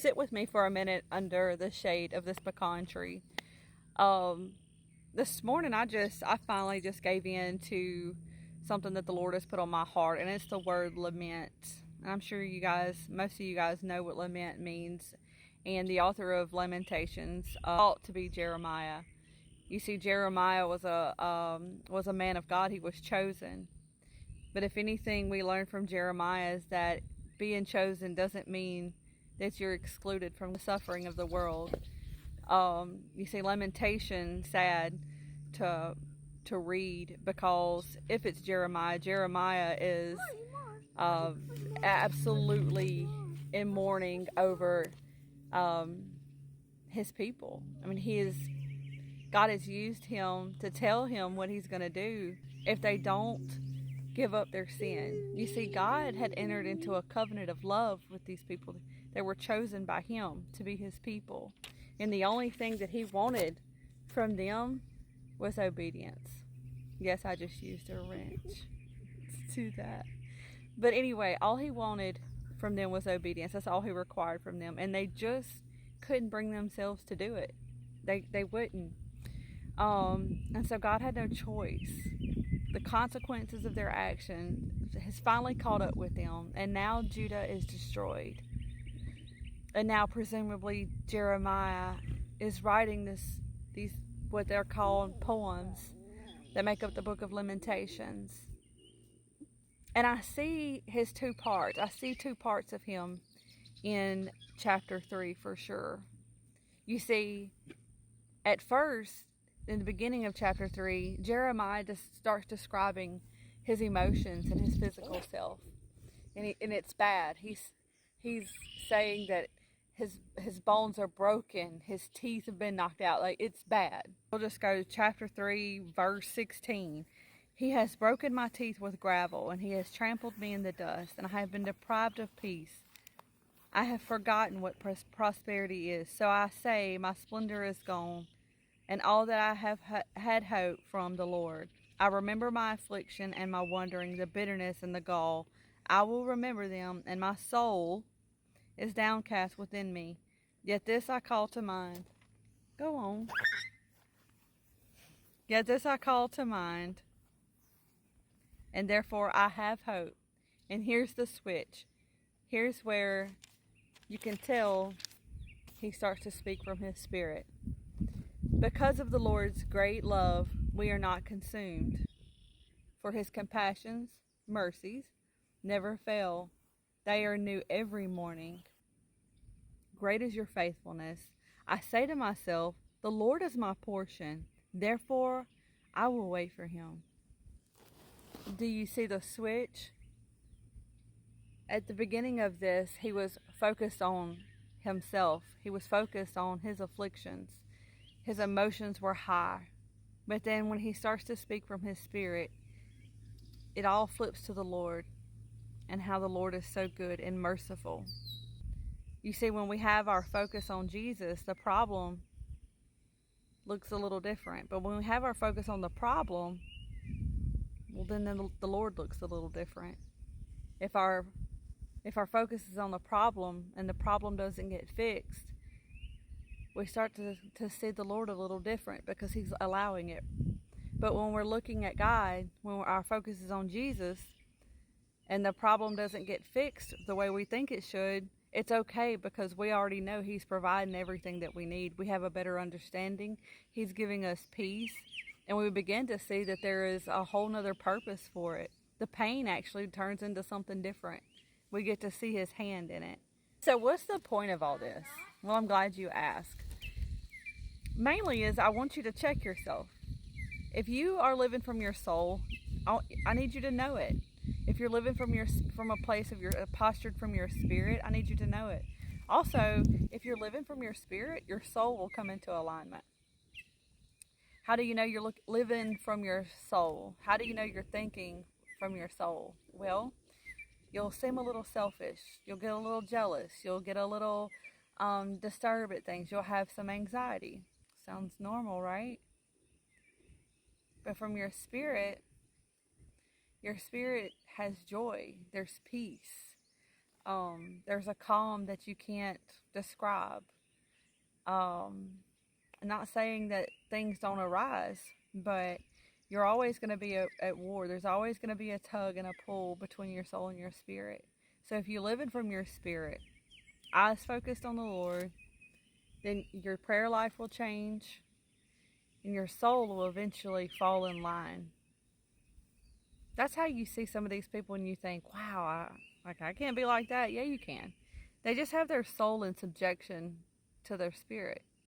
sit with me for a minute under the shade of this pecan tree. Um, this morning I finally just gave in to something that the Lord has put on my heart, and it's the word lament. And I'm sure most of you guys know what lament means. And the author of Lamentations ought to be Jeremiah. You see, Jeremiah was a man of God. He was chosen. But if anything we learn from Jeremiah is that being chosen doesn't mean that you're excluded from the suffering of the world. You see, lamentation sad to read, because if it's Jeremiah, Jeremiah is absolutely in mourning over his people. I mean, God has used him to tell him what he's going to do if they don't give up their sin. You see, God had entered into a covenant of love with these people. They were chosen by him to be his people. And the only thing that he wanted from them was obedience. Yes, I just used a wrench to do that. But anyway, all he wanted from them was obedience. That's all he required from them. And they just couldn't bring themselves to do it. They wouldn't. And so God had no choice. The consequences of their action has finally caught up with them, and now Judah is destroyed. And now presumably Jeremiah is writing these what they're called poems that make up the book of Lamentations. And I see his two parts. I see two parts of him in chapter 3 for sure. You see, at first, in the beginning of chapter 3, Jeremiah just starts describing his emotions and his physical self. And it's bad. He's saying that his bones are broken, his teeth have been knocked out. Like, it's bad. We'll just go to chapter 3, verse 16. He has broken my teeth with gravel, and he has trampled me in the dust, and I have been deprived of peace. I have forgotten what prosperity is. So I say, my splendor is gone, and all that I have had hope from the Lord. I remember my affliction and my wandering, the bitterness and the gall. I will remember them, and my soul is downcast within me. Yet this I call to mind. Go on. Yet this I call to mind, and therefore I have hope. And here's the switch. Here's where you can tell he starts to speak from his spirit. Because of the Lord's great love, we are not consumed. For his compassions, mercies, never fail. They are new every morning. Great is your faithfulness. I say to myself, the Lord is my portion. Therefore, I will wait for him. Do you see the switch? At the beginning of this, he was focused on himself. He was focused on his afflictions. His emotions were high. But then when he starts to speak from his spirit, it all flips to the Lord and how the Lord is so good and merciful. You see, when we have our focus on Jesus, the problem looks a little different. But when we have our focus on the problem, well, then the Lord looks a little different. If our focus is on the problem and the problem doesn't get fixed, we start to see the Lord a little different because he's allowing it. But when we're looking at God, when our focus is on Jesus and the problem doesn't get fixed the way we think it should, it's okay because we already know he's providing everything that we need. We have a better understanding. He's giving us peace. And we begin to see that there is a whole nother purpose for it. The pain actually turns into something different. We get to see his hand in it. So what's the point of all this? Well, I'm glad you asked. Mainly is I want you to check yourself. If you are living from your soul, I need you to know it. If you're living from a place of postured from your spirit, I need you to know it. Also, if you're living from your spirit, your soul will come into alignment. How do you know you're living from your soul? How do you know you're thinking from your soul? Well, you'll seem a little selfish. You'll get a little jealous. You'll get a little disturbed at things. You'll have some anxiety. Sounds normal, right? But from your spirit has joy. There's peace. There's a calm that you can't describe. I'm not saying that things don't arise, but you're always going to be at war. There's always going to be a tug and a pull between your soul and your spirit. So if you're living from your spirit, eyes focused on the Lord, then your prayer life will change and your soul will eventually fall in line. That's how you see some of these people and you think, wow, I can't be like that. Yeah, you can. They just have their soul in subjection to their spirit.